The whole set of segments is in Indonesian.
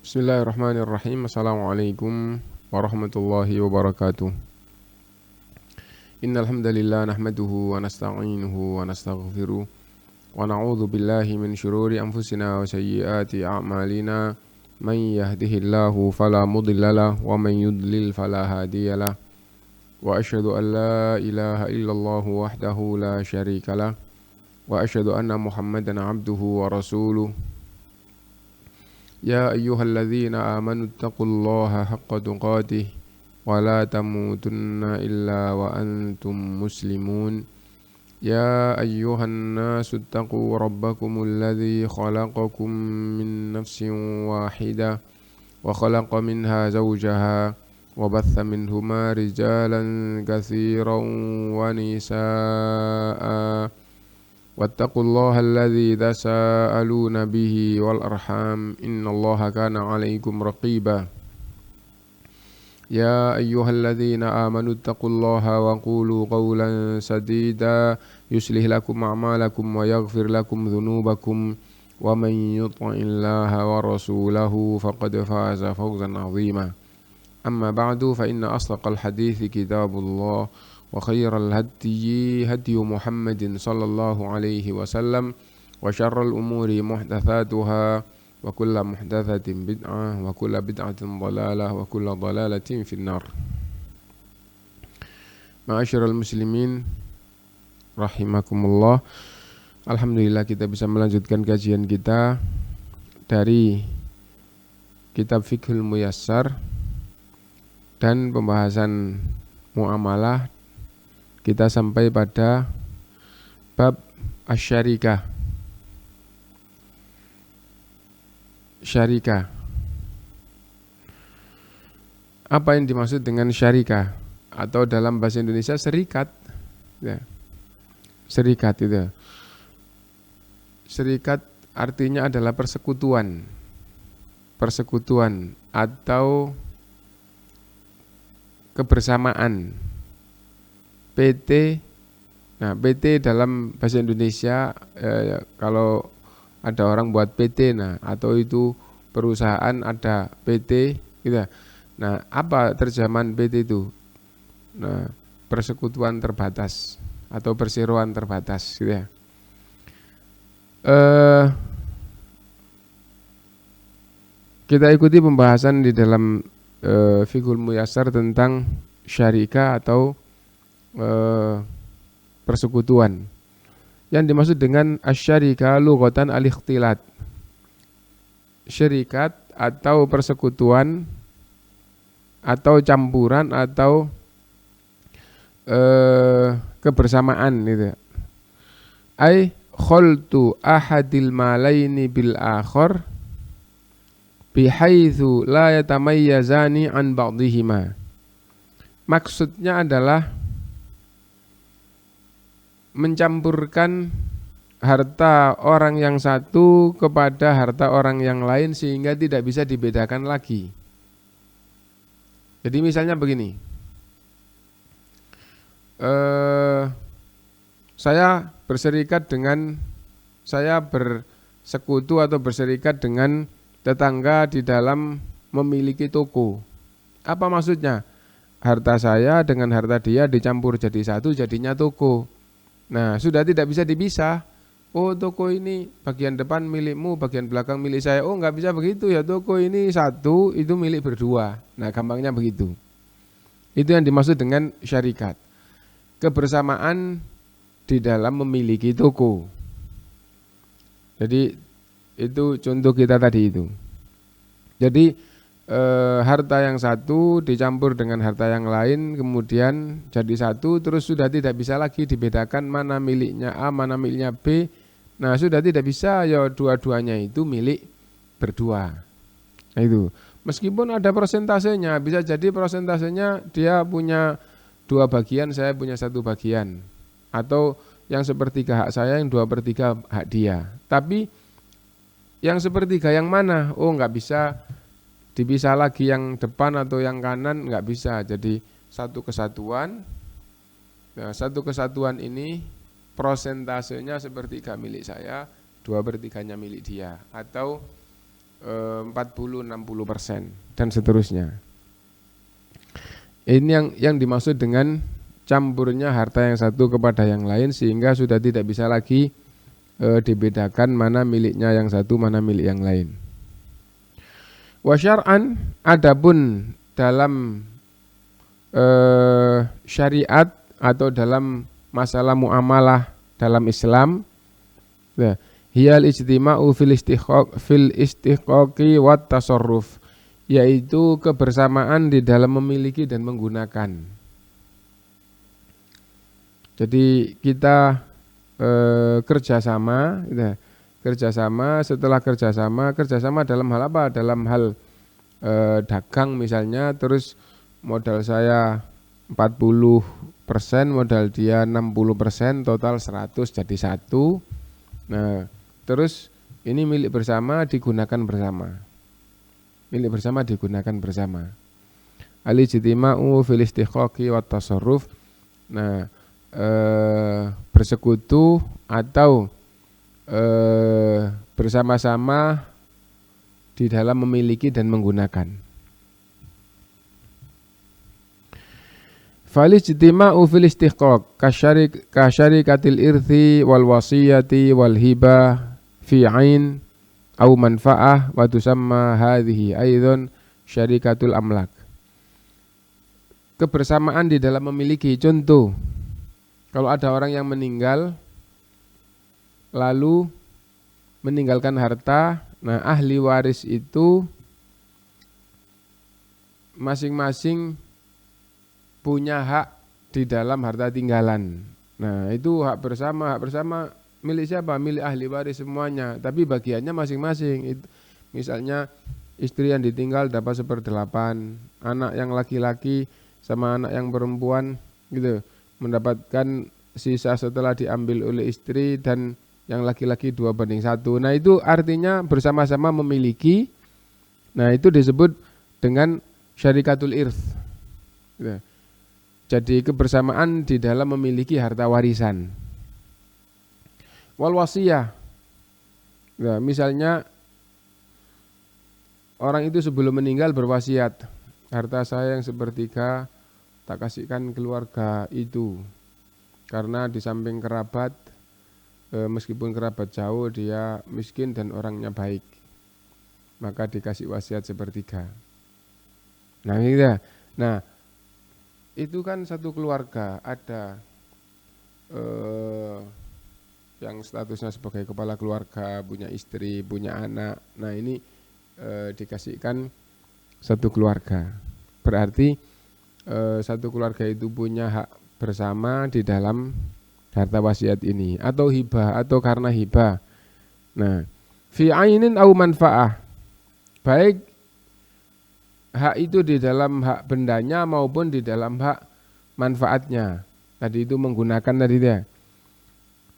Bismillahirrahmanirrahim. Assalamualaikum warahmatullahi wabarakatuh. Innal hamdalillah nahmaduhu wa nasta'inuhu wa nastaghfiruh wa na'udzu billahi min shururi anfusina wa sayyiati a'malina. Man yahdihillahu fala mudhillalah wa man yudlil fala hadiyalah. Wa asyhadu an la ilaha illallah wahdahu la syarikalah wa asyhadu anna Muhammadan 'abduhu wa rasuluh. يا أيها الذين آمنوا اتقوا الله حق تقاته ولا تموتن إلا وأنتم مسلمون يا أيها الناس اتقوا ربكم الذي خلقكم من نفس واحدة وخلق منها زوجها وبث منهما رجالا كثيرا ونساء واتقوا الله الذي تساءلون به والأرحام إن الله كان عليكم رقيبا يا أيها الذين آمنوا اتقوا الله وقولوا قولا سديدا يصلح لكم أعمالكم ويغفر لكم ذنوبكم ومن يطع الله ورسوله فقد فاز فوزا عظيما أما بعد فإن أصدق الحديث كتاب الله وخير الهدي هدي محمد صلى الله عليه وسلم وشر الأمور محدثاتها وكل محدثة بدعة وكل بدعة ضلالة وكل ضلالة في النار. Ma'asyiral muslimin rahimakumullah. Alhamdulillah kita bisa melanjutkan kajian kita dari kitab Fiqhul Muyassar dan pembahasan muamalah. Kita sampai pada bab asyarikah. Syarikah. Apa yang dimaksud dengan syarikah? Atau dalam bahasa Indonesia serikat. Ya. Serikat itu. Serikat artinya adalah persekutuan. Persekutuan atau kebersamaan. PT. Nah, PT dalam bahasa Indonesia kalau ada orang buat PT, nah atau itu perusahaan ada PT, gitu. Nah, apa terjemahan PT itu? Nah, persekutuan terbatas atau perseroan terbatas, gitu ya. Kita ikuti pembahasan di dalam Fiqhul Muyassar tentang syarikah atau persekutuan. Yang dimaksud dengan asyarika lughatan al-ikhtilat. Syarikat atau persekutuan atau campuran atau kebersamaan gitu. Ai khaltu ahadil malaini bil akhar bihaitsu la yatamayyazani an ba'dihima. Maksudnya adalah mencampurkan harta orang yang satu kepada harta orang yang lain sehingga tidak bisa dibedakan lagi. Jadi misalnya begini, saya bersekutu atau berserikat dengan tetangga di dalam memiliki toko. Apa maksudnya? Harta saya dengan harta dia dicampur jadi satu, jadinya toko. Nah, sudah tidak bisa dipisah. Oh, toko ini bagian depan milikmu, bagian belakang milik saya. Oh, nggak bisa begitu ya, toko ini satu, itu milik berdua. Nah, gampangnya begitu. Itu yang dimaksud dengan syarikat. Kebersamaan di dalam memiliki toko. Jadi, itu contoh kita tadi itu. Jadi, harta yang satu dicampur dengan harta yang lain kemudian jadi satu, terus sudah tidak bisa lagi dibedakan mana miliknya A, mana miliknya B. Nah, sudah tidak bisa, ya dua-duanya itu milik berdua. Nah, itu. Meskipun ada persentasenya, bisa jadi persentasenya dia punya 2 bagian, saya punya 1 bagian. Atau yang sepertiga hak saya, yang 2/3 hak dia. Tapi yang sepertiga yang mana? Oh, nggak bisa dipisah lagi yang depan atau yang kanan, nggak bisa. Jadi satu kesatuan. Nah, satu kesatuan ini prosentasenya sepertiga milik saya, 2/3 milik dia. Atau 40-60% dan seterusnya. Ini yang dimaksud dengan campurnya harta yang satu kepada yang lain sehingga sudah tidak bisa lagi dibedakan mana miliknya yang satu, mana milik yang lain. Wa syar'an, adapun dalam syariat atau dalam masalah muamalah dalam Islam, hiyal ijtima'u fil istiqaqi wat tasarruf, yaitu kebersamaan di dalam memiliki dan menggunakan. Jadi kita kerjasama, setelah kerjasama dalam hal apa? Dalam hal dagang misalnya, terus modal saya 40%, modal dia 60%, total 100 jadi 1. Nah, terus ini milik bersama digunakan bersama. Milik bersama digunakan bersama. Al-ijtima'u fil istiqaqi wat tasarruf. Nah, bersekutu atau bersama-sama di dalam memiliki dan menggunakan. Fal ijtima'u fil istiqaq kasyarikatil irthi wal wasiyati wal hibah fi 'ain au manfa'ah wa tusamma hadhihi aidan syarikatul amlak. Kebersamaan di dalam memiliki, contoh kalau ada orang yang meninggal lalu meninggalkan harta, nah ahli waris itu masing-masing punya hak di dalam harta tinggalan. Nah itu hak bersama milik siapa? Milik ahli waris semuanya, tapi bagiannya masing-masing. Misalnya istri yang ditinggal dapat 1/8, anak yang laki-laki sama anak yang perempuan gitu mendapatkan sisa setelah diambil oleh istri, dan yang laki-laki 2/1. Nah itu artinya bersama-sama memiliki. Nah itu disebut dengan syarikatul irth gitu. Jadi kebersamaan di dalam memiliki harta warisan. Wal wasiyah, nah, misalnya orang itu sebelum meninggal berwasiat, harta saya yang 1/3 tak kasihkan keluarga itu, karena di samping kerabat, meskipun kerabat jauh dia miskin dan orangnya baik, maka dikasih wasiat 1/3. Nah gitu. Nah itu kan satu keluarga, ada yang statusnya sebagai kepala keluarga, punya istri, punya anak. Nah ini dikasihkan satu keluarga. Berarti satu keluarga itu punya hak bersama di dalam harta wasiat ini, atau hibah, atau karena hibah. Nah, fi ainin au manfaah, baik hak itu di dalam hak bendanya maupun di dalam hak manfaatnya. Tadi itu menggunakan tadi dia.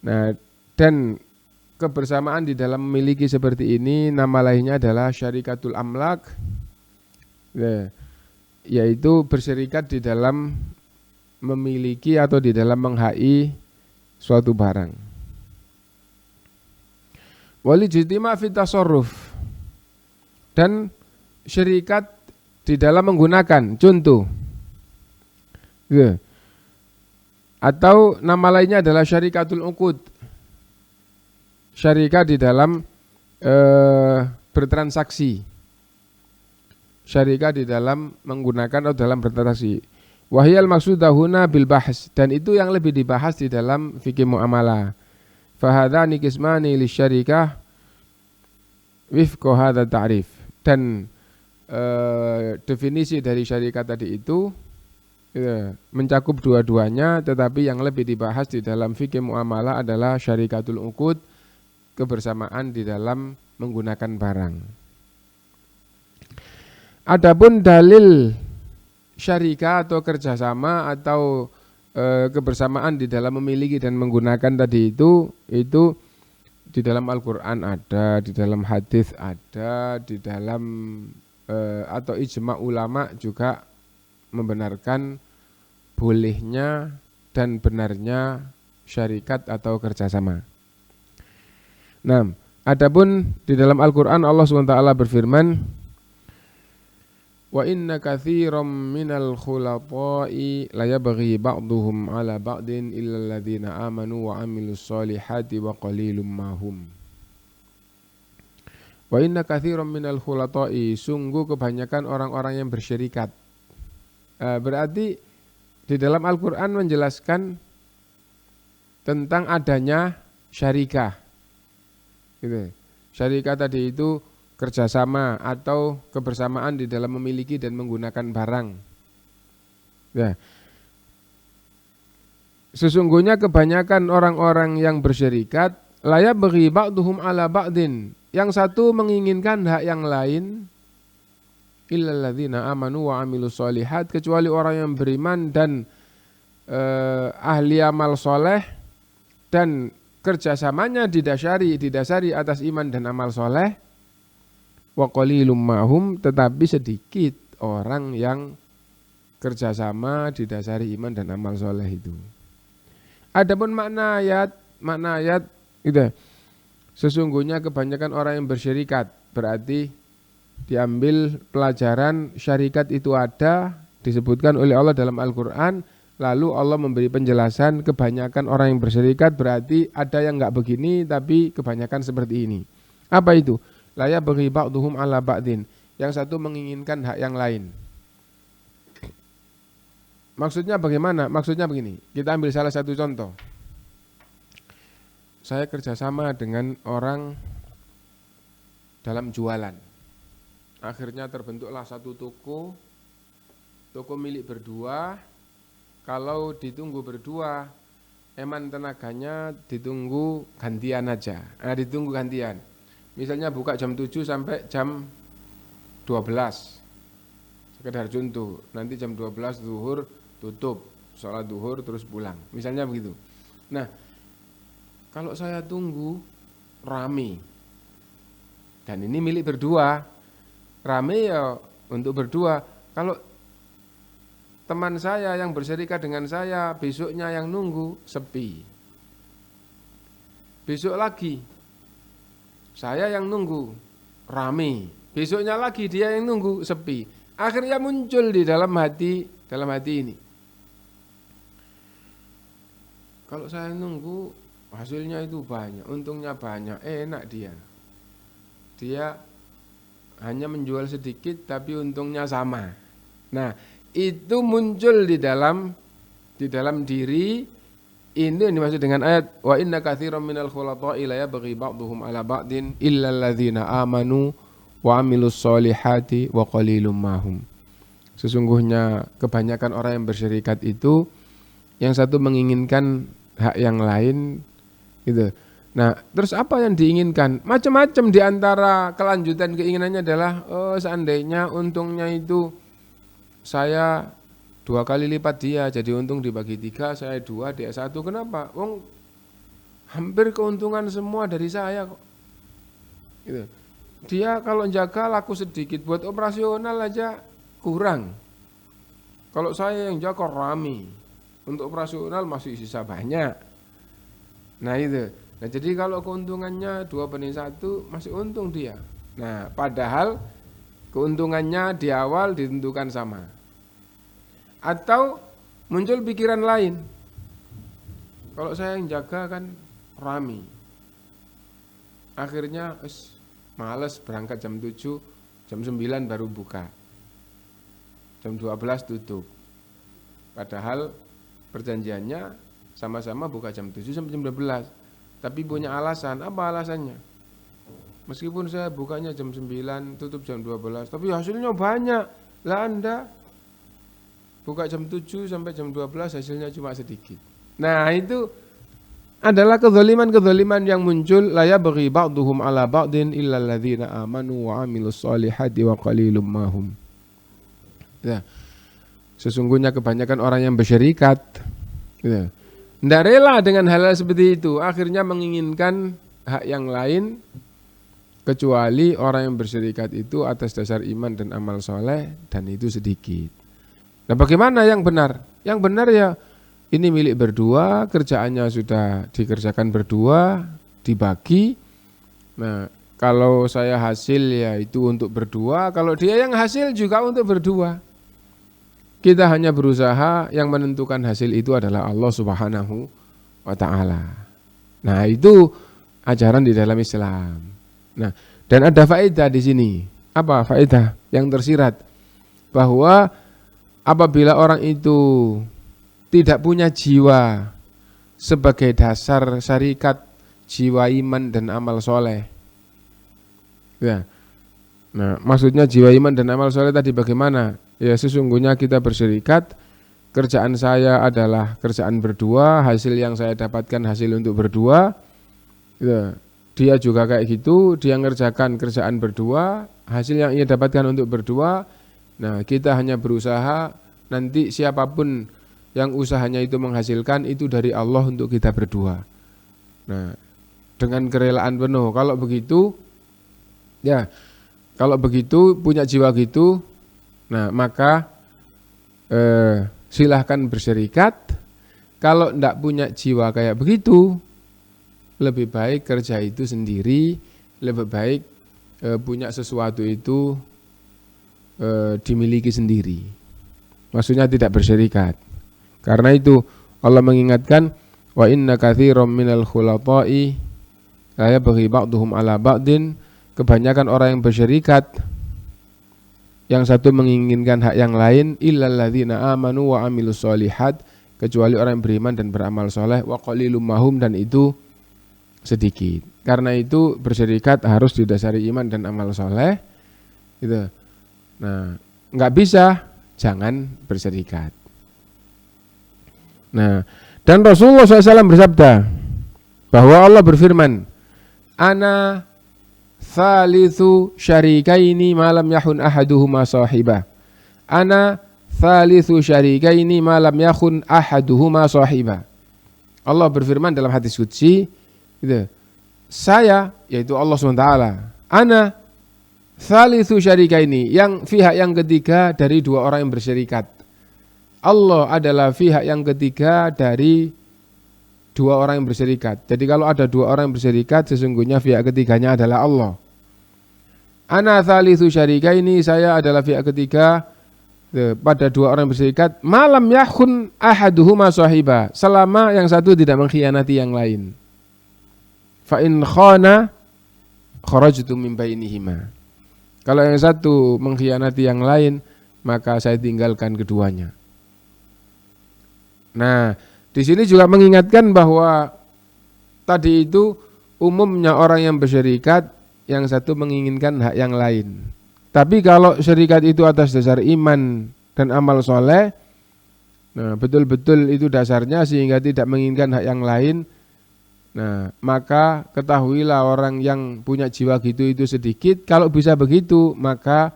Nah, dan kebersamaan di dalam memiliki seperti ini nama lainnya adalah syarikatul amlak, yaitu berserikat di dalam memiliki atau di dalam menghai suatu barang. Wal ijtima' fi tasarruf, dan syarikat di dalam menggunakan, contoh atau nama lainnya adalah syarikatul uqud, syarikat di dalam bertransaksi, syarikat di dalam menggunakan atau dalam bertransaksi. Wahyal maksudahuna bil bahs, dan itu yang lebih dibahas di dalam fikih muamalah. Fahadhani qismani lisyarikah wifqa hadza ta'rif, dan definisi dari syarikat tadi itu mencakup dua-duanya, tetapi yang lebih dibahas di dalam fikih muamalah adalah syarikatul uqud, kebersamaan di dalam menggunakan barang. Adapun dalil syarikah atau kerjasama atau kebersamaan di dalam memiliki dan menggunakan tadi itu di dalam Al-Quran ada, di dalam hadis ada, di dalam atau ijma' ulama juga membenarkan bolehnya dan benarnya syarikat atau kerjasama. Nah, Adapun di dalam Al-Qur'an Allah SWT berfirman, wa inna katsiran minal khulata'i la yabghi ba'duhum 'ala ba'din illa alladziina aamanu wa 'amilus solihati wa qalilum ma hum. Wa inna katsiran minal khulata'i, sungguh kebanyakan orang-orang yang bersyirikat. Berarti di dalam Al-Qur'an menjelaskan tentang adanya syarikah. Gitu. Syarikah tadi itu kerjasama atau kebersamaan di dalam memiliki dan menggunakan barang. Ya. Sesungguhnya kebanyakan orang-orang yang bersyirikat la yabghi ba'duhum 'ala ba'din. Yang satu menginginkan hak yang lain, illal ladzina amanu wa 'amilus solihat, kecuali orang yang beriman dan ahli amal soleh dan kerjasamanya didasari atas iman dan amal soleh. Wa qalilum mahum, tetapi sedikit orang yang kerjasama didasari iman dan amal soleh itu. Adapun makna ayat gitu. Sesungguhnya kebanyakan orang yang bersyirikat, berarti diambil pelajaran syarikat itu ada, disebutkan oleh Allah dalam Al-Qur'an, lalu Allah memberi penjelasan kebanyakan orang yang bersyirikat berarti ada yang enggak begini tapi kebanyakan seperti ini. Apa itu? La yabghi ba'duhum 'ala ba'din. Yang satu menginginkan hak yang lain. Maksudnya bagaimana? Maksudnya begini. Kita ambil salah satu contoh. Saya kerjasama dengan orang dalam jualan. Akhirnya terbentuklah satu toko milik berdua. Kalau ditunggu berdua, eman tenaganya ditunggu gantian aja. Ditunggu gantian. Misalnya buka jam 7 sampai jam 12. Sekedar contoh, nanti jam 12 zuhur tutup, sholat zuhur terus pulang. Misalnya begitu. Nah, kalau saya tunggu rame. Dan ini milik berdua. Rame ya untuk berdua. Kalau teman saya yang bersyarikat dengan saya besoknya yang nunggu, sepi. Besok lagi saya yang nunggu, rame. Besoknya lagi dia yang nunggu, sepi. Akhirnya muncul di dalam hati ini. Kalau saya nunggu, hasilnya itu banyak, untungnya banyak, enak dia. Dia hanya menjual sedikit tapi untungnya sama. Nah, itu muncul di dalam diri. Ini yang dimaksud dengan ayat wa inna katsiran minal khulata'i la yabghi ba'duhum 'ala ba'din illal ladzina amanu wa 'amilus solihati wa qalilum mahum. Sesungguhnya kebanyakan orang yang bersyirikat itu yang satu menginginkan hak yang lain gitu. Nah, terus apa yang diinginkan? Macam-macam di antara kelanjutan keinginannya adalah seandainya untungnya itu saya 2 kali lipat dia, jadi untung dibagi 3, saya 2, dia 1. Kenapa? Wong hampir keuntungan semua dari saya kok. Gitu. Dia kalau jaga laku sedikit, buat operasional aja kurang. Kalau saya yang jaga rame, untuk operasional masih sisa banyak. Nah itu. Nah jadi kalau keuntungannya 2/1 masih untung dia. Nah padahal keuntungannya di awal ditentukan sama. Atau muncul pikiran lain. Kalau saya yang jaga kan rame. Akhirnya males berangkat jam 7, jam 9 baru buka. Jam 12 tutup. Padahal perjanjiannya sama-sama buka jam 7 sampai jam 12. Tapi punya alasan. Apa alasannya? Meskipun saya bukanya jam 9, tutup jam 12, tapi hasilnya banyak. Lah Anda buka jam 7 sampai jam 12 hasilnya cuma sedikit. Nah itu adalah kezaliman-kezaliman yang muncul. La yabghi ba'duhum 'ala ba'din illal ladzina amanu wa 'amilus solihati wa qalilum mahum. Ya. Sesungguhnya kebanyakan orang yang bersyirikat ya, tidak rela dengan hal-hal seperti itu. Akhirnya menginginkan hak yang lain, kecuali orang yang bersyirikat itu atas dasar iman dan amal soleh, dan itu sedikit. Nah bagaimana yang benar? Yang benar ya ini milik berdua, kerjaannya sudah dikerjakan berdua, dibagi. Nah, kalau saya hasil ya itu untuk berdua, kalau dia yang hasil juga untuk berdua. Kita hanya berusaha, yang menentukan hasil itu adalah Allah Subhanahu wa taala. Nah, itu ajaran di dalam Islam. Nah, dan ada faedah di sini. Apa faedah yang tersirat? Bahwa apabila orang itu tidak punya jiwa sebagai dasar syarikat, jiwa iman dan amal soleh. Ya. Nah, maksudnya jiwa iman dan amal soleh tadi bagaimana? Ya, sesungguhnya kita berserikat, kerjaan saya adalah kerjaan berdua, hasil yang saya dapatkan hasil untuk berdua. Ya. Dia juga kayak gitu, dia ngerjakan kerjaan berdua, hasil yang ia dapatkan untuk berdua. Nah, kita hanya berusaha, nanti siapapun yang usahanya itu menghasilkan itu dari Allah untuk kita berdua. Nah, dengan kerelaan penuh. Kalau begitu, ya, kalau begitu punya jiwa gitu, nah maka silahkan berserikat. Kalau tidak punya jiwa kayak begitu, lebih baik kerja itu sendiri, lebih baik punya sesuatu itu dimiliki sendiri. Maksudnya tidak berserikat. Karena itu Allah mengingatkan, wa inna katsiran minal khulata'i la yabghi ba'duhum ala ba'din. Kebanyakan orang yang berserikat, yang satu menginginkan hak yang lain, illal ladzina amanu wa amilus solihat, kecuali orang yang beriman dan beramal soleh, wa qalilum mahum, dan itu sedikit. Karena itu berserikat harus didasari iman dan amal soleh. Gitu. Nah, nggak bisa, jangan berserikat. Nah, dan Rasulullah SAW bersabda bahwa Allah berfirman, ana thalithu syarikaini malam yahun ahaduhuma sahibah. Ana thalithu syarikaini malam yahun ahaduhuma sahibah. Allah berfirman dalam hadis qudsi, gitu, saya, yaitu Allah SWT, ana thalithu syarikaini, yang pihak yang ketiga dari dua orang yang berserikat. Allah adalah pihak yang ketiga dari dua orang yang berserikat. Jadi kalau ada dua orang yang berserikat, sesungguhnya pihak ketiganya adalah Allah. Ana thalithu syarikaini, saya adalah pihak ketiga pada dua orang yang berserikat. Malam yakhun ahaduhuma sahiba, selama yang satu tidak mengkhianati yang lain. Fa in khana kharajtu min bainihima. Kalau yang satu mengkhianati yang lain, maka saya tinggalkan keduanya. Nah, di sini juga mengingatkan bahwa tadi itu umumnya orang yang berserikat, yang satu menginginkan hak yang lain. Tapi kalau syarikat itu atas dasar iman dan amal soleh, nah betul-betul itu dasarnya sehingga tidak menginginkan hak yang lain. Nah, maka ketahuilah orang yang punya jiwa gitu itu sedikit. Kalau bisa begitu, maka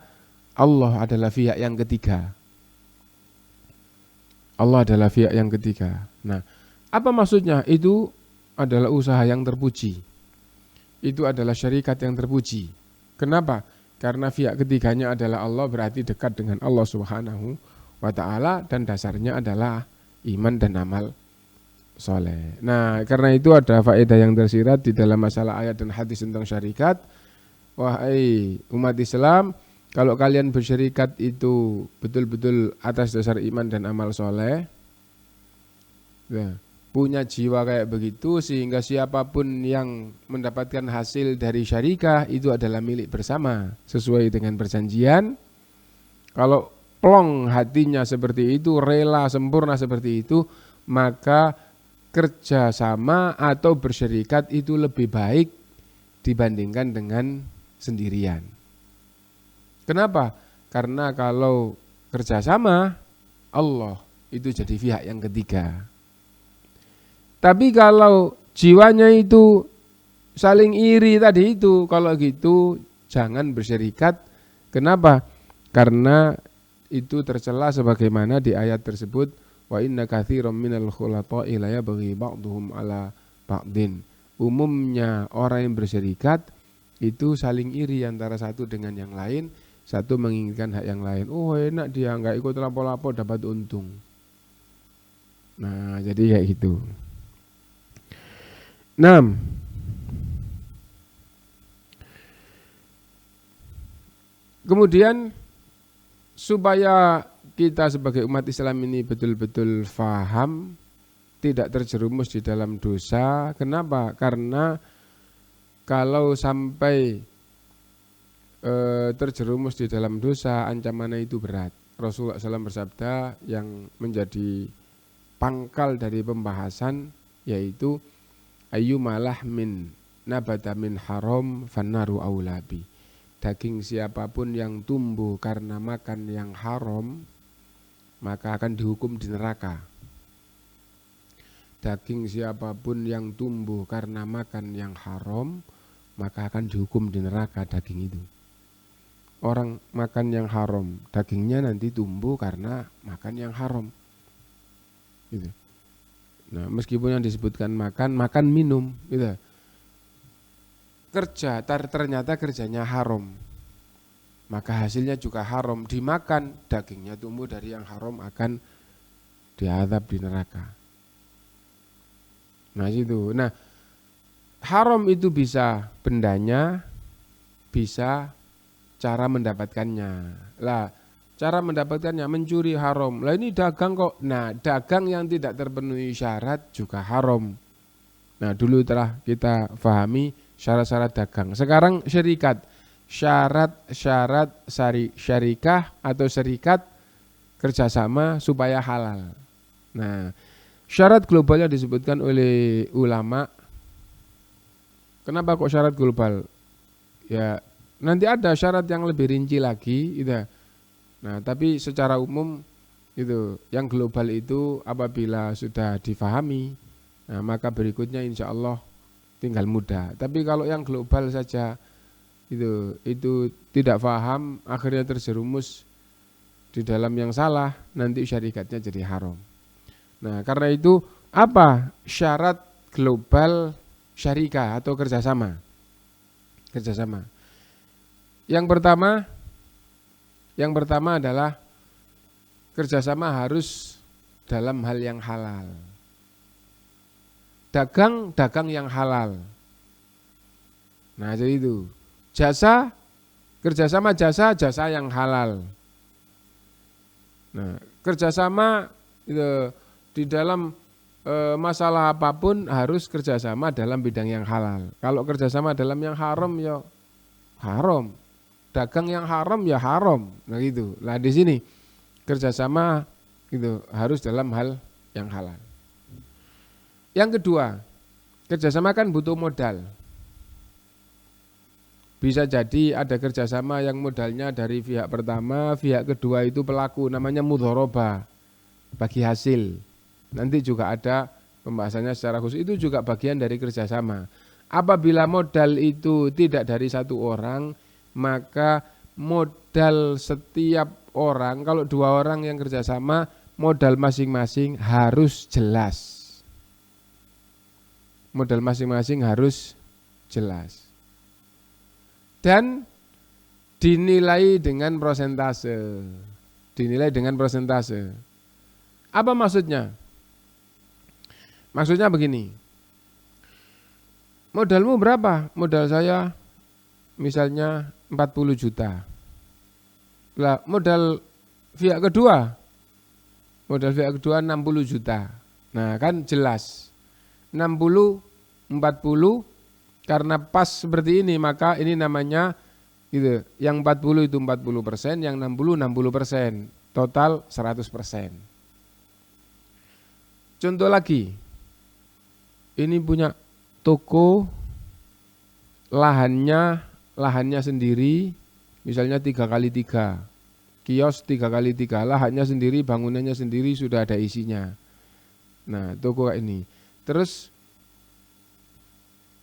Allah adalah pihak yang ketiga. Allah adalah pihak yang ketiga. Nah, apa maksudnya? Itu adalah usaha yang terpuji. Itu adalah syarikat yang terpuji. Kenapa? Karena pihak ketiganya adalah Allah, berarti dekat dengan Allah Subhanahu wa ta'ala, dan dasarnya adalah iman dan amal soleh. Nah, karena itu ada faedah yang tersirat di dalam masalah ayat dan hadis tentang syarikat. Wahai umat Islam, kalau kalian bersyarikat itu betul-betul atas dasar iman dan amal soleh, ya, punya jiwa kayak begitu, sehingga siapapun yang mendapatkan hasil dari syarikah itu adalah milik bersama sesuai dengan perjanjian. Kalau plong hatinya seperti itu, rela sempurna seperti itu, maka kerjasama atau bersyarikat itu lebih baik dibandingkan dengan sendirian. Kenapa? Karena kalau kerjasama, Allah itu jadi pihak yang ketiga. Tapi kalau jiwanya itu saling iri tadi itu, kalau gitu jangan bersyarikat. Kenapa? Karena itu tercela sebagaimana di ayat tersebut, wa inna katsiran minal khulata'i la yabghi ba'duhum ala ba'din. Umumnya orang yang bersyarikat itu saling iri antara satu dengan yang lain, satu menginginkan hak yang lain. Oh enak dia, nggak ikut lapo-lapo dapat untung. Nah jadi kayak gitu. 6. kemudian supaya kita sebagai umat Islam ini betul-betul faham, tidak terjerumus di dalam dosa. Kenapa? Karena kalau sampai terjerumus di dalam dosa, ancamannya itu berat. Rasulullah SAW bersabda yang menjadi pangkal dari pembahasan yaitu ayyumalah min nabata min haram fannaru aulabi. Daging siapapun yang tumbuh karena makan yang haram maka akan dihukum di neraka. Daging siapapun yang tumbuh karena makan yang haram maka akan dihukum di neraka daging itu. Orang makan yang haram, dagingnya nanti tumbuh karena makan yang haram. Gitu. Nah, meskipun yang disebutkan makan minum, gitu. Kerja, ternyata kerjanya haram. Maka hasilnya juga haram, dimakan, dagingnya tumbuh dari yang haram akan diazab di neraka. Nah, itu. Nah, haram itu bisa bendanya, bisa cara mendapatkannya. Lah, cara mendapatkannya mencuri haram. Lah ini dagang kok. Nah, dagang yang tidak terpenuhi syarat juga haram. Nah, dulu telah kita pahami syarat-syarat dagang. Sekarang syarikat. Syarat-syarat syarikah atau syarikat kerjasama supaya halal. Nah, syarat globalnya disebutkan oleh ulama. Kenapa kok syarat global? Ya, nanti ada syarat yang lebih rinci lagi, gitu. Nah, tapi secara umum itu yang global itu apabila sudah difahami, nah maka berikutnya insya Allah tinggal mudah. Tapi kalau yang global saja itu tidak paham, akhirnya terjerumus di dalam yang salah, nanti syarikatnya jadi haram. Nah, karena itu apa syarat global syarikah atau kerjasama? Kerjasama. Yang pertama adalah kerjasama harus dalam hal yang halal. Dagang yang halal. Nah, jadi itu. Jasa, kerjasama jasa yang halal. Nah, kerjasama itu di dalam masalah apapun harus kerjasama dalam bidang yang halal. Kalau kerjasama dalam yang haram ya haram. Dagang yang haram ya haram. Nah gitu. Nah di sini kerjasama itu harus dalam hal yang halal. Yang kedua, kerjasama kan butuh modal. Bisa jadi ada kerjasama yang modalnya dari pihak pertama, pihak kedua itu pelaku, namanya mudharabah, bagi hasil. Nanti juga ada pembahasannya secara khusus, itu juga bagian dari kerjasama. Apabila modal itu tidak dari satu orang, maka modal setiap orang, kalau dua orang yang kerjasama, modal masing-masing harus jelas. Modal masing-masing harus jelas. Dan dinilai dengan persentase. Dinilai dengan persentase. Apa maksudnya? Maksudnya begini. Modalmu berapa? Modal saya misalnya 40 juta. Lah, modal pihak kedua 60 juta. Nah, kan jelas. 60, 40, karena pas seperti ini, maka ini namanya gitu. Yang 40 itu 40%, yang 60 60%. Total 100%. Contoh lagi. Ini punya toko, lahannya sendiri, misalnya 3x3, kios 3x3, lahannya sendiri, bangunannya sendiri, sudah ada isinya. Nah, toko kayak ini. Terus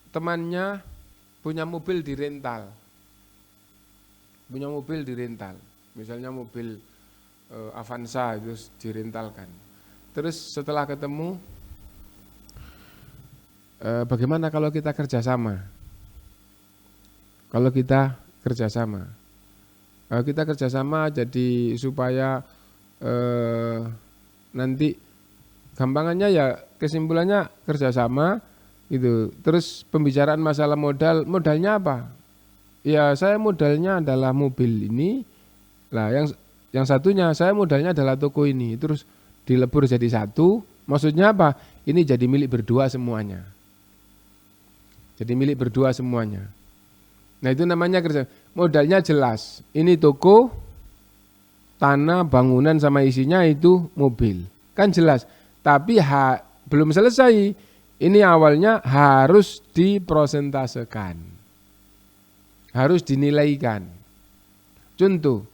temannya punya mobil dirental, misalnya mobil Avanza itu direntalkan. Terus setelah ketemu, bagaimana kalau kita kerjasama? Kalau kita kerjasama jadi supaya nanti gampangannya ya kesimpulannya kerjasama itu. Terus pembicaraan masalah modalnya apa? ya saya modalnya adalah mobil ini, lah yang satunya saya modalnya adalah toko ini, terus dilebur jadi satu, maksudnya apa? Ini jadi milik berdua semuanya. Jadi milik berdua semuanya. Nah itu namanya kerja. Modalnya jelas. Ini toko, tanah, bangunan sama isinya itu mobil. Kan jelas. Tapi belum selesai. Ini awalnya harus diprosentasekan. Harus dinilaikan. Contoh.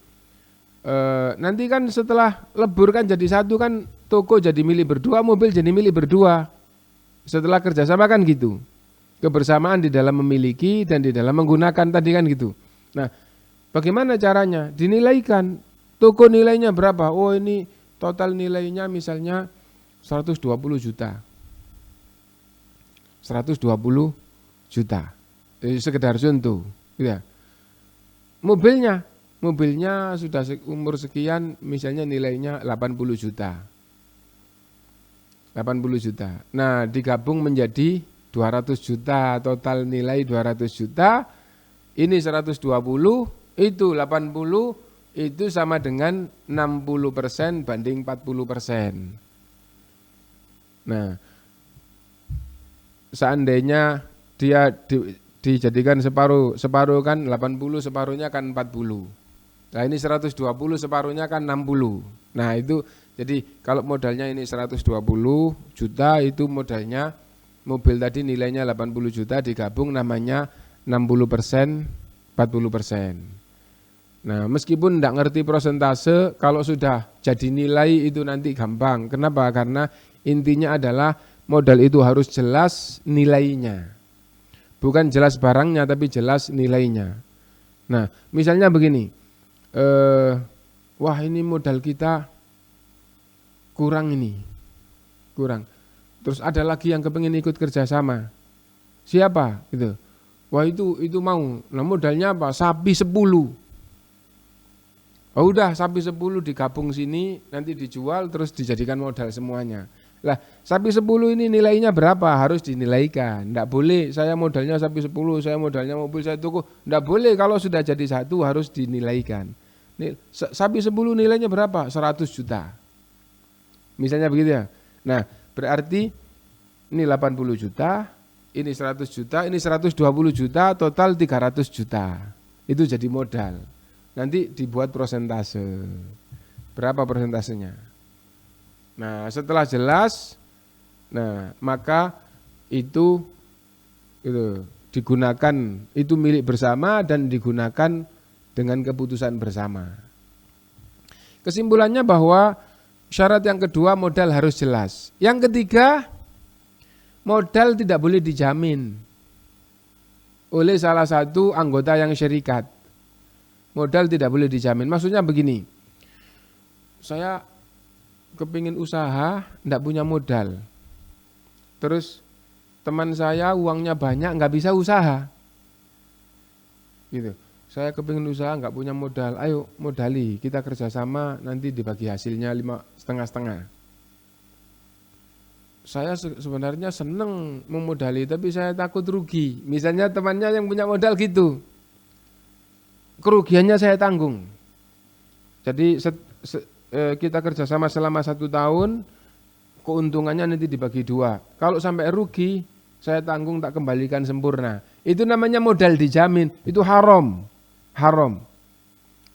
Nanti kan setelah lebur kan jadi satu kan toko jadi milik berdua, mobil jadi milik berdua. Setelah kerjasama kan gitu. Kebersamaan di dalam memiliki dan di dalam menggunakan tadi kan gitu. Nah, bagaimana caranya? Dinilaikan. Toko nilainya berapa? Oh ini total nilainya misalnya 120 juta. 120 juta. Sekedar contoh. Ya. Mobilnya sudah umur sekian misalnya nilainya 80 juta. 80 juta. Nah, digabung menjadi 200 juta, total nilai 200 juta, ini 120, itu 80, itu sama dengan 60% banding 40%. Nah, seandainya dia dijadikan separuh kan 80, separuhnya kan 40. Nah ini 120, separuhnya kan 60. Nah itu, jadi kalau modalnya ini 120 juta, itu modalnya mobil tadi nilainya 80 juta digabung namanya 60%, 40%. Nah meskipun tidak ngerti persentase, kalau sudah jadi nilai itu nanti gampang. Kenapa? Karena intinya adalah modal itu harus jelas nilainya. Bukan jelas barangnya tapi jelas nilainya. Nah misalnya begini, wah ini modal kita kurang. Terus ada lagi yang kepengen ikut kerjasama. Siapa? Gitu. Wah itu mau. Nah modalnya apa? Sapi 10. Oh udah sapi 10 digabung sini, nanti dijual terus dijadikan modal semuanya. Lah sapi 10 ini nilainya berapa? Harus dinilaikan. Nggak boleh saya modalnya sapi 10, saya modalnya mobil, saya toko. Nggak boleh, kalau sudah jadi satu harus dinilaikan. Sapi 10 nilainya berapa? 100 juta. Misalnya begitu ya. Nah berarti ini 80 juta, ini 100 juta, ini 120 juta, total 300 juta. Itu jadi modal. Nanti dibuat persentase. Berapa persentasenya? Nah setelah jelas, nah maka itu digunakan, itu milik bersama dan digunakan dengan keputusan bersama. Kesimpulannya bahwa syarat yang kedua modal harus jelas. Yang ketiga, modal tidak boleh dijamin oleh salah satu anggota yang syarikat. Modal tidak boleh dijamin. Maksudnya begini, saya kepingin usaha, tidak punya modal. Terus teman saya uangnya banyak, nggak bisa usaha. Gitu. Saya kepingin usaha, nggak punya modal. Ayo modali, kita kerjasama, nanti dibagi hasilnya 5,5. Saya sebenarnya seneng memodali, tapi saya takut rugi. Misalnya temannya yang punya modal gitu, kerugiannya saya tanggung. Jadi kita kerjasama selama 1 tahun, keuntungannya nanti dibagi 2. Kalau sampai rugi, saya tanggung, tak kembalikan sempurna. Itu namanya modal dijamin, itu haram.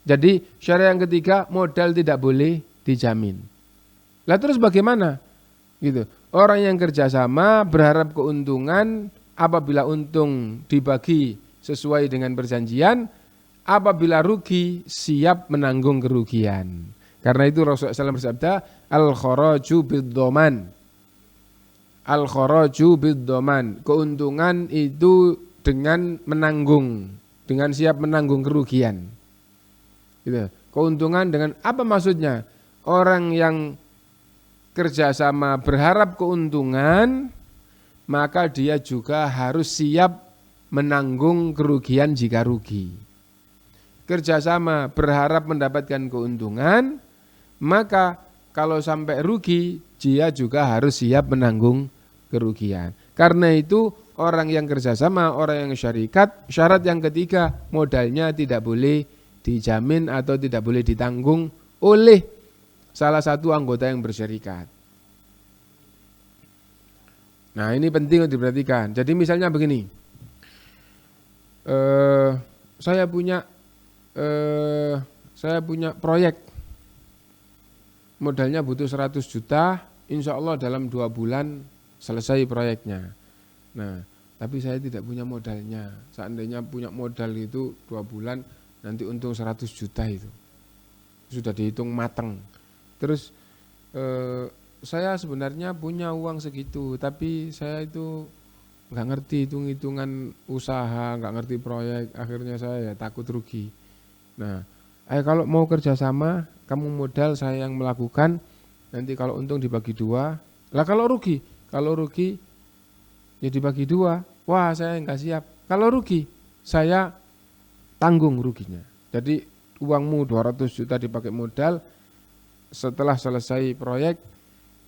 Jadi syariat yang ketiga, modal tidak boleh dijamin. Lah terus bagaimana? Gitu. Orang yang kerjasama berharap keuntungan, apabila untung dibagi sesuai dengan perjanjian, apabila rugi siap menanggung kerugian. Karena itu Rasulullah SAW bersabda, al-kharaju bid-dhaman. Al-kharaju bid-dhaman. Keuntungan itu dengan menanggung, dengan siap menanggung kerugian. Gitu. Keuntungan dengan apa maksudnya? Orang yang kerjasama berharap keuntungan, maka dia juga harus siap menanggung kerugian jika rugi. Kerjasama berharap mendapatkan keuntungan, maka kalau sampai rugi, dia juga harus siap menanggung kerugian. Karena itu orang yang kerjasama, orang yang syarikat, syarat yang ketiga modalnya tidak boleh dijamin atau tidak boleh ditanggung oleh salah satu anggota yang bersyarikat. Nah ini penting untuk diperhatikan. Jadi misalnya begini, saya punya proyek, modalnya butuh 100 juta, insya Allah dalam 2 bulan selesai proyeknya. Nah, tapi saya tidak punya modalnya. Seandainya punya modal itu 2 bulan, nanti untung 100 juta itu. Sudah dihitung matang. Terus saya sebenarnya punya uang segitu, tapi saya itu nggak ngerti hitung-hitungan usaha, nggak ngerti proyek, akhirnya saya ya takut rugi. Nah, kalau mau kerjasama, kamu modal, saya yang melakukan, nanti kalau untung dibagi 2. Lah kalau rugi ya dibagi 2. Wah saya nggak siap. Kalau rugi, saya tanggung ruginya. Jadi uangmu 200 juta dipakai modal, setelah selesai proyek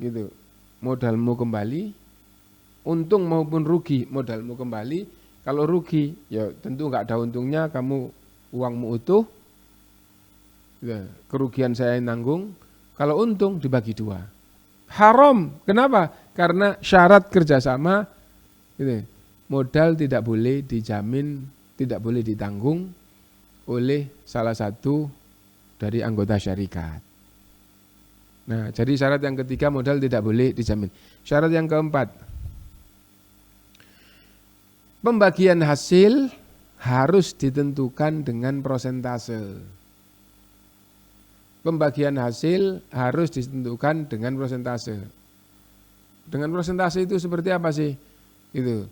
gitu, modalmu kembali, untung maupun rugi modalmu kembali. Kalau rugi ya tentu nggak ada untungnya, kamu uangmu utuh, ya, kerugian saya yang nanggung. Kalau untung dibagi 2. Haram. Kenapa? Karena syarat kerjasama gitu, modal tidak boleh dijamin, tidak boleh ditanggung oleh salah satu dari anggota syarikat. Nah, jadi syarat yang ketiga modal tidak boleh dijamin. Syarat yang keempat, pembagian hasil harus ditentukan dengan prosentase. Pembagian hasil harus ditentukan dengan prosentase. Dengan prosentase itu seperti apa sih? Itu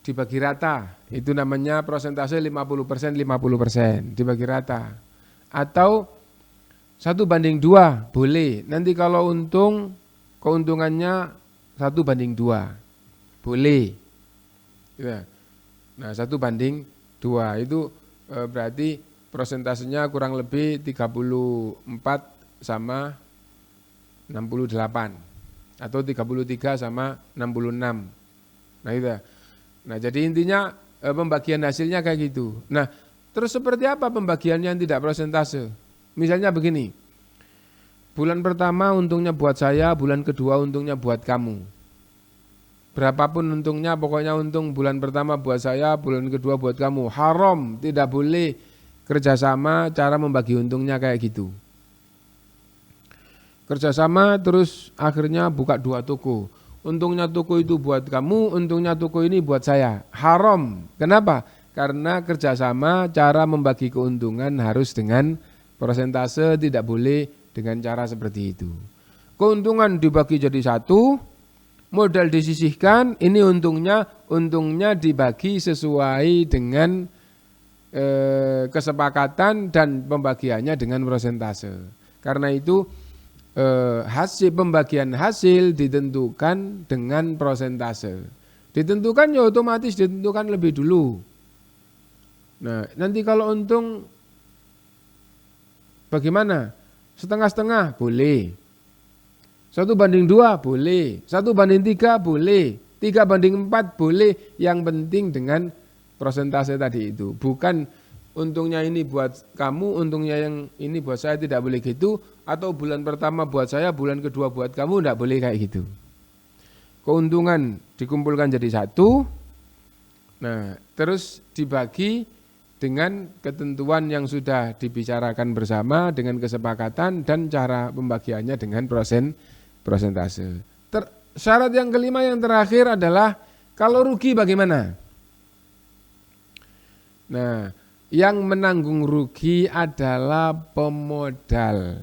dibagi rata, itu namanya prosentase 50%, 50%, dibagi rata. Atau 1/2 boleh. Nanti kalau untung, keuntungannya 1/2 boleh. Ya. Nah 1/2 itu berarti prosentasenya kurang lebih 34 sama 68 atau 33 sama 66. Nah itu. Nah jadi intinya pembagian hasilnya kayak gitu. Nah terus seperti apa pembagiannya yang tidak prosentase? Misalnya begini, bulan pertama untungnya buat saya, bulan kedua untungnya buat kamu. Berapapun untungnya, pokoknya untung bulan pertama buat saya, bulan kedua buat kamu. Haram, tidak boleh kerjasama cara membagi untungnya kayak gitu. Kerjasama terus akhirnya buka 2 toko. Untungnya toko itu buat kamu, untungnya toko ini buat saya. Haram. Kenapa? Karena kerjasama cara membagi keuntungan harus dengan prosentase, tidak boleh dengan cara seperti itu. Keuntungan dibagi jadi 1, modal disisihkan, ini untungnya dibagi sesuai dengan kesepakatan dan pembagiannya dengan prosentase. Karena itu pembagian hasil ditentukan dengan prosentase. Ditentukan ya otomatis ditentukan lebih dulu. Nah nanti kalau untung bagaimana? Setengah-setengah boleh. 1/2 boleh. 1/3 boleh. 3/4 boleh. Yang penting dengan prosentase tadi itu. Bukan untungnya ini buat kamu, untungnya yang ini buat saya, tidak boleh gitu. Atau bulan pertama buat saya, bulan kedua buat kamu, tidak boleh kayak gitu. Keuntungan dikumpulkan jadi 1. Nah terus dibagi dengan ketentuan yang sudah dibicarakan bersama, dengan kesepakatan dan cara pembagiannya dengan prosentase. Syarat yang kelima yang terakhir adalah kalau rugi bagaimana? Nah, yang menanggung rugi adalah pemodal.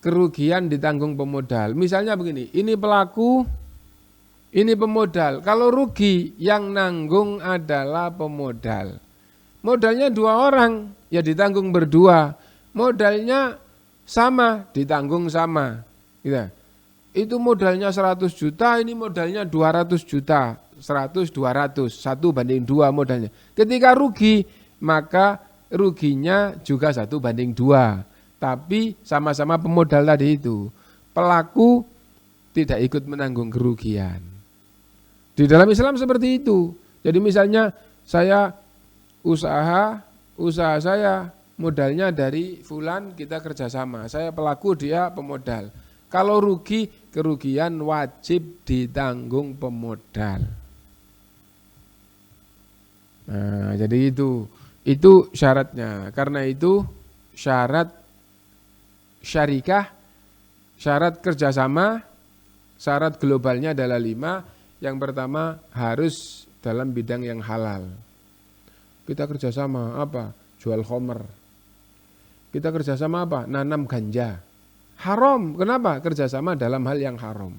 Kerugian ditanggung pemodal. Misalnya begini, ini pelaku, ini pemodal. Kalau rugi yang nanggung adalah pemodal. Modalnya 2 orang, ya ditanggung berdua. Modalnya sama, ditanggung sama. Gitu. Itu modalnya 100 juta, ini modalnya 200 juta. 100, 200, 1/2 modalnya. Ketika rugi, maka ruginya juga 1/2. Tapi sama-sama pemodal tadi itu. Pelaku tidak ikut menanggung kerugian. Di dalam Islam seperti itu. Jadi misalnya saya usaha saya modalnya dari fulan, kita kerjasama. Saya pelaku, dia pemodal. Kalau rugi, kerugian wajib ditanggung pemodal. Nah, jadi itu syaratnya. Karena itu syarat syarikah, syarat kerjasama, syarat globalnya adalah 5. Yang pertama harus dalam bidang yang halal. Kita kerjasama apa? Jual khomer. Kita kerjasama apa? Nanam ganja. Haram. Kenapa? Kerjasama dalam hal yang haram.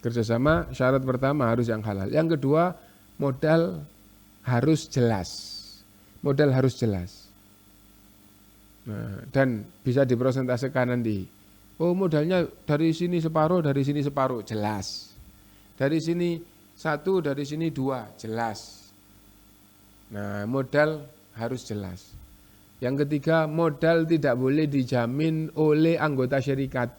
Kerjasama syarat pertama harus yang halal. Yang kedua, modal harus jelas. Modal harus jelas. Nah, dan bisa dipresentasekan nanti. Oh, modalnya dari sini separuh, dari sini separuh, jelas. Dari sini 1, dari sini 2, jelas. Nah, modal harus jelas. Yang ketiga, modal tidak boleh dijamin oleh anggota syarikat.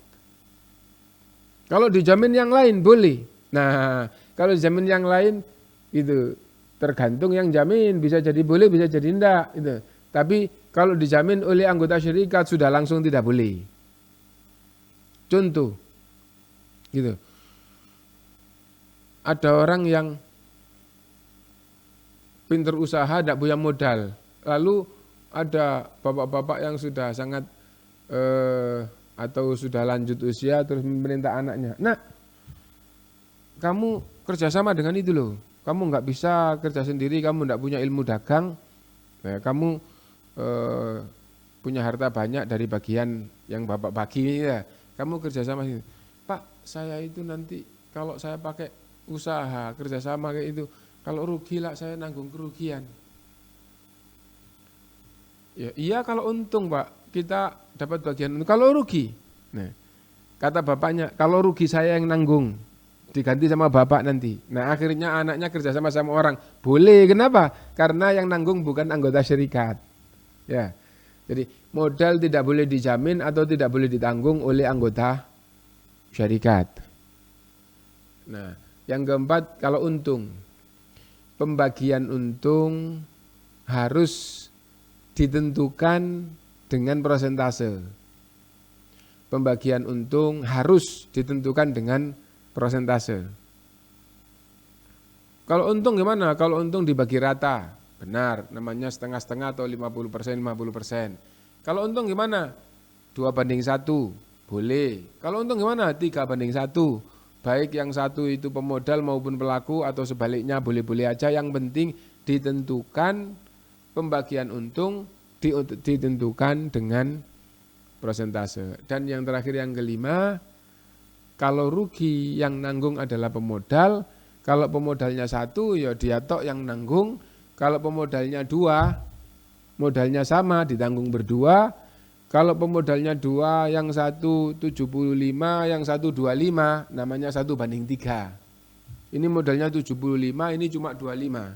Kalau dijamin yang lain boleh. Nah, kalau dijamin yang lain itu tergantung yang jamin, bisa jadi boleh, bisa jadi enggak gitu. Tapi kalau dijamin oleh anggota syarikat sudah langsung tidak boleh. Contoh gitu. Ada orang yang pinter usaha, tidak punya modal. Lalu ada bapak-bapak yang sudah sangat atau sudah lanjut usia terus memerintah anaknya. Nah, kamu kerjasama dengan itu loh. Kamu nggak bisa kerja sendiri, kamu nggak punya ilmu dagang. Nah, kamu punya harta banyak dari bagian yang bapak bagi ya. Kamu kerjasama sini. Pak, saya itu nanti kalau saya pakai usaha kerjasama kayak itu, kalau rugi lah saya nanggung kerugian. Ya, iya kalau untung Pak, kita dapat bagian untung. Kalau rugi, nah kata bapaknya, kalau rugi saya yang nanggung, diganti sama bapak nanti. Nah akhirnya anaknya kerjasama sama orang, boleh. Kenapa? Karena yang nanggung bukan anggota syarikat. Ya, jadi modal tidak boleh dijamin atau tidak boleh ditanggung oleh anggota syarikat. Nah, yang keempat, kalau untung, pembagian untung harus ditentukan dengan persentase. Pembagian untung harus ditentukan dengan persentase. Kalau untung gimana? Kalau untung dibagi rata, benar, namanya setengah-setengah atau 50%, 50%. Kalau untung gimana? 2:1, boleh. Kalau untung gimana? 3:1. Baik yang satu itu pemodal maupun pelaku atau sebaliknya boleh-boleh aja. Yang penting ditentukan pembagian untung ditentukan dengan persentase. Dan yang terakhir yang kelima, kalau rugi yang nanggung adalah pemodal. Kalau pemodalnya 1 ya dia tok yang nanggung. Kalau pemodalnya 2, modalnya sama ditanggung berdua. Kalau pemodalnya 2, yang 1 75, yang 1 25, namanya 1:3. Ini modalnya 75, ini cuma 25.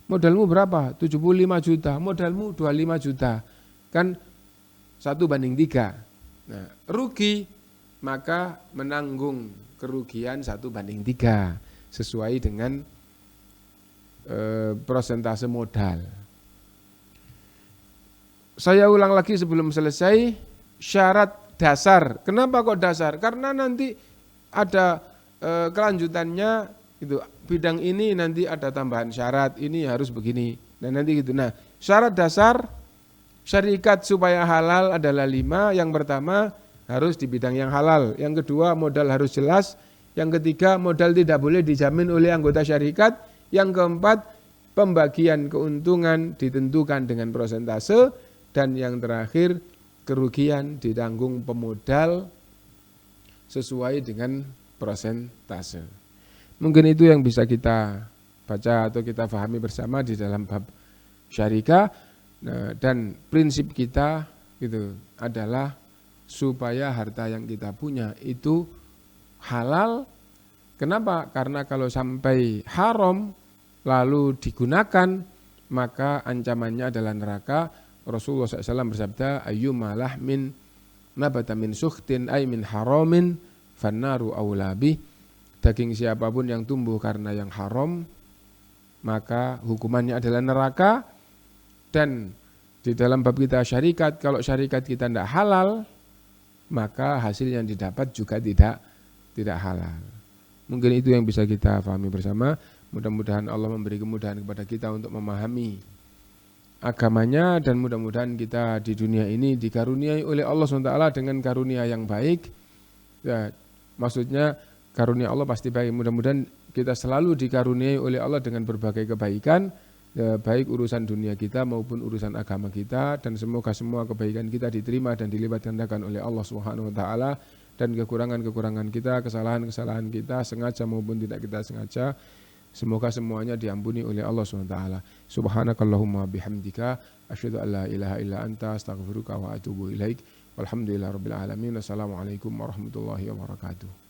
Modalmu berapa? 75 juta, modalmu 25 juta. Kan 1:3. Nah, rugi maka menanggung kerugian 1:3 sesuai dengan persentase modal. Saya ulang lagi sebelum selesai, syarat dasar. Kenapa kok dasar? Karena nanti ada kelanjutannya gitu. Bidang ini nanti ada tambahan syarat, ini harus begini. Nah, nanti gitu. Nah, syarat dasar syarikat supaya halal adalah 5. Yang pertama harus di bidang yang halal. Yang kedua modal harus jelas. Yang ketiga modal tidak boleh dijamin oleh anggota syarikat. Yang keempat pembagian keuntungan ditentukan dengan persentase. Dan yang terakhir, kerugian ditanggung pemodal sesuai dengan persentase. Mungkin itu yang bisa kita baca atau kita pahami bersama di dalam bab syarikah. Nah, dan prinsip kita itu adalah supaya harta yang kita punya itu halal. Kenapa? Karena kalau sampai haram lalu digunakan, maka ancamannya adalah neraka. Rasulullah SAW bersabda, ayyuma lahmin nabata min sukhtin ay min haramin fannaru awla bih. daging siapapun yang tumbuh karena yang haram, maka hukumannya adalah neraka. Dan di dalam bab kita syarikat, kalau syarikat kita tidak halal, maka hasil yang didapat juga tidak halal. Mungkin itu yang bisa kita pahami bersama. Mudah-mudahan Allah memberi kemudahan kepada kita untuk memahami agamanya, dan mudah-mudahan kita di dunia ini dikaruniai oleh Allah SWT dengan karunia yang baik. Ya, maksudnya karunia Allah pasti baik. Mudah-mudahan kita selalu dikaruniai oleh Allah dengan berbagai kebaikan, ya, baik urusan dunia kita maupun urusan agama kita, dan semoga semua kebaikan kita diterima dan dilipat gandakan oleh Allah Subhanahu wa taala, dan kekurangan-kekurangan kita, kesalahan-kesalahan kita sengaja maupun tidak kita sengaja, semoga semuanya diampuni oleh Allah Subhanahu wa taala. Subhanakallahumma bihamdika asyhadu an la ilaha illa anta astaghfiruka wa atubu ilaik. Walhamdulillahirabbil alamin. Wassalamualaikum warahmatullahi wabarakatuh.